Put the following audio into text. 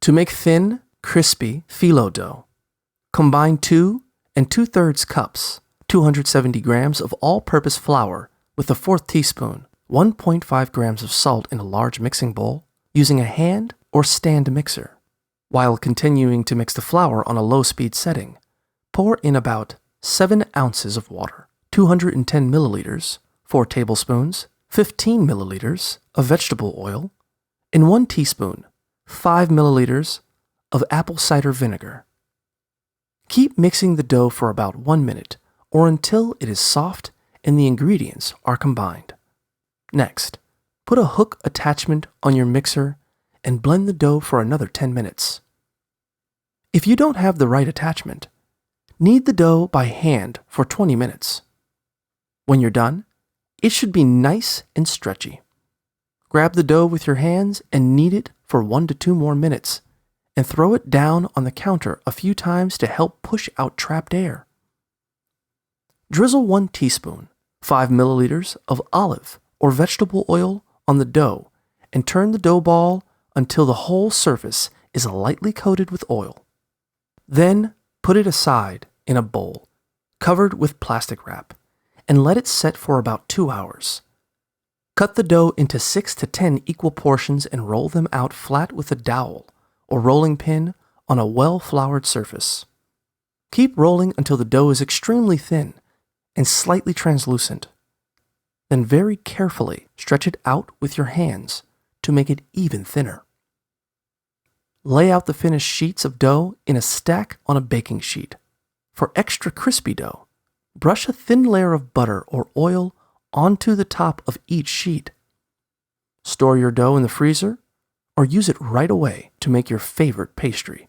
To make thin, crispy phyllo dough, combine 2 and 2/3 cups, 270 grams of all-purpose flour with a 1/4 teaspoon, 1.5 grams of salt in a large mixing bowl using a hand or stand mixer. While continuing to mix the flour on a low-speed setting, pour in about 7 ounces of water, 210 milliliters, 4 tablespoons, 15 milliliters of vegetable oil, and 1 teaspoon, 5 milliliters of apple cider vinegar. Keep mixing the dough for about 1 minute or until it is soft and the ingredients are combined. Next, put a hook attachment on your mixer and blend the dough for another 10 minutes. If you don't have the right attachment, knead the dough by hand for 20 minutes. When you're done, it should be nice and stretchy. Grab the dough with your hands and knead it for 1 to 2 more minutes and throw it down on the counter a few times to help push out trapped air. Drizzle 1 teaspoon, 5 milliliters of olive or vegetable oil on the dough and turn the dough ball until the whole surface is lightly coated with oil. Then put it aside in a bowl, covered with plastic wrap, and let it set for about 2 hours. Cut the dough into 6 to 10 equal portions and roll them out flat with a dowel or rolling pin on a well-floured surface. Keep rolling until the dough is extremely thin and slightly translucent. Then very carefully stretch it out with your hands to make it even thinner. Lay out the finished sheets of dough in a stack on a baking sheet. For extra crispy dough, brush a thin layer of butter or oil onto the top of each sheet. Store your dough in the freezer or use it right away to make your favorite pastry.